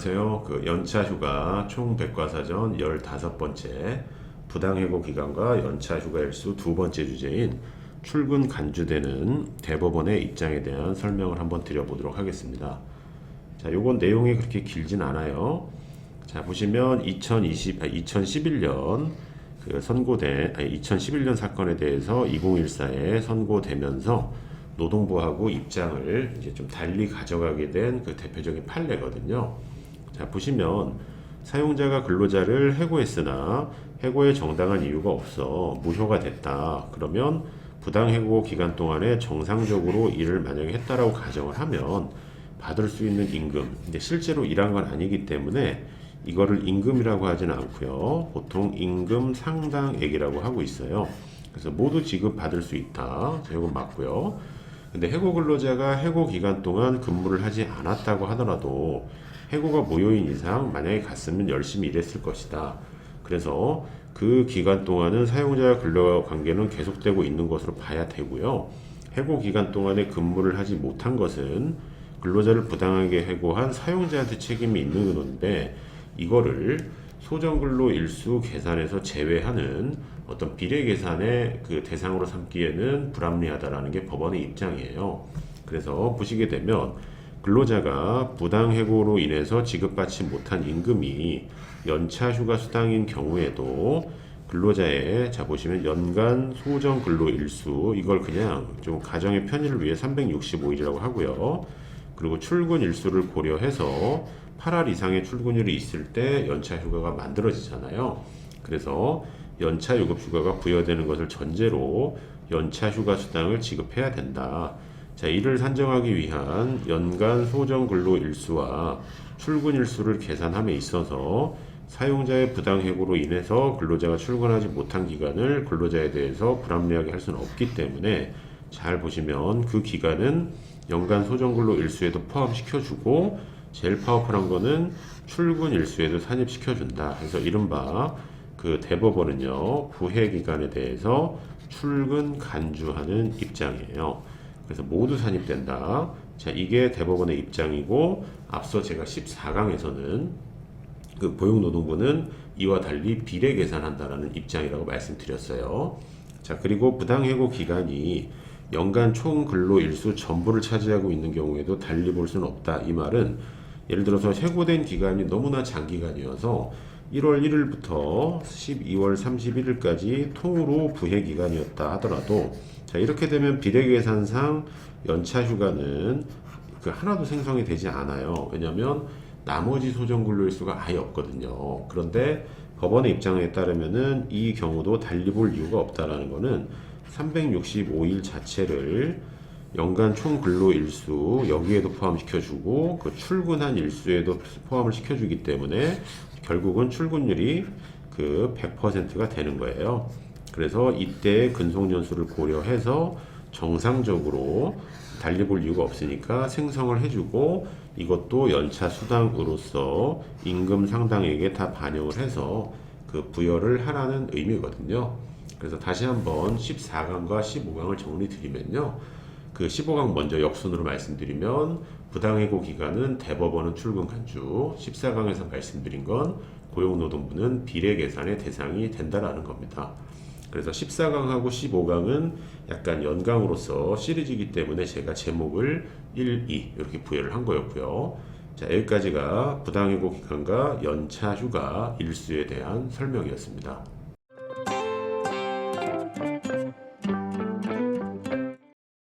안녕하세요. 연차 휴가 총 백과사전 15번째 부당해고 기간과 연차 휴가 일수 두 번째 주제인 출근 간주되는 대법원의 입장에 대한 설명을 한번 드려보도록 하겠습니다. 자, 요건 내용이 그렇게 길진 않아요. 자, 보시면 2011년 2011년 사건에 대해서 2014에 선고되면서 노동부하고 입장을 이제 좀 달리 가져가게 된 그 대표적인 판례거든요. 자, 보시면 사용자가 근로자를 해고했으나 해고에 정당한 이유가 없어 무효가 됐다. 그러면 부당해고 기간 동안에 정상적으로 일을 만약에 했다라고 가정을 하면 받을 수 있는 임금, 근데 실제로 일한 건 아니기 때문에 이거를 임금이라고 하지는 않고요. 보통 임금 상당액이라고 하고 있어요. 그래서 모두 지급받을 수 있다. 자, 이건 맞고요. 근데 해고 근로자가 해고 기간 동안 근무를 하지 않았다고 하더라도 해고가 무효인 이상 만약에 갔으면 열심히 일했을 것이다. 그래서 그 기간 동안은 사용자와 근로 관계는 계속되고 있는 것으로 봐야 되고요. 해고 기간 동안에 근무를 하지 못한 것은 근로자를 부당하게 해고한 사용자한테 책임이 있는 건데 이거를 소정근로 일수 계산에서 제외하는 어떤 비례 계산의 그 대상으로 삼기에는 불합리하다라는 게 법원의 입장이에요. 그래서 보시게 되면 근로자가 부당해고로 인해서 지급받지 못한 임금이 연차 휴가 수당인 경우에도 근로자의 자 보시면 연간 소정 근로 일수 이걸 그냥 좀 가정의 편의를 위해 365일이라고 하고요. 그리고 출근 일수를 고려해서 8할 이상의 출근율이 있을 때 연차 휴가가 만들어지잖아요. 그래서 연차 유급 휴가가 부여되는 것을 전제로 연차 휴가 수당을 지급해야 된다. 자, 이를 산정하기 위한 연간 소정 근로 일수와 출근 일수를 계산함에 있어서 사용자의 부당해고로 인해서 근로자가 출근하지 못한 기간을 근로자에 대해서 불합리하게 할 수는 없기 때문에 잘 보시면 그 기간은 연간 소정 근로 일수에도 포함시켜주고 제일 파워풀한 거는 출근 일수에도 산입시켜준다. 그래서 이른바 그 대법원은요, 부해 기간에 대해서 출근 간주하는 입장이에요. 그래서 모두 산입된다. 자, 이게 대법원의 입장이고, 앞서 제가 14강에서는 그 보육노동부는 이와 달리 비례 계산한다라는 입장이라고 말씀드렸어요. 자, 그리고 부당해고 기간이 연간 총 근로 일수 전부를 차지하고 있는 경우에도 달리 볼 수는 없다. 이 말은 예를 들어서 해고된 기간이 너무나 장기간이어서 1월 1일부터 12월 31일까지 통으로 부해 기간이었다 하더라도 자, 이렇게 되면 비례 계산상 연차 휴가는 그 하나도 생성이 되지 않아요. 왜냐하면 나머지 소정 근로 일수가 아예 없거든요. 그런데 법원의 입장에 따르면은 이 경우도 달리 볼 이유가 없다라는 거는 365일 자체를 연간 총 근로 일수 여기에도 포함시켜주고 그 출근한 일수에도 포함을 시켜주기 때문에 결국은 출근율이 그 100%가 되는 거예요. 그래서 이때 근속연수를 고려해서 정상적으로 달리 볼 이유가 없으니까 생성을 해주고 이것도 연차 수당으로서 임금 상당액에 다 반영을 해서 그 부여를 하라는 의미거든요. 그래서 다시 한번 14강과 15강을 정리 드리면요. 그 15강 먼저 역순으로 말씀드리면 부당해고 기간은 대법원은 출근 간주, 14강에서 말씀드린 건 고용노동부는 비례 계산의 대상이 된다라는 겁니다. 그래서 14강하고 15강은 약간 연강으로서 시리즈이기 때문에 제가 제목을 1, 2 이렇게 부여를 한 거였고요. 자, 여기까지가 부당해고 기간과 연차 휴가 일수에 대한 설명이었습니다.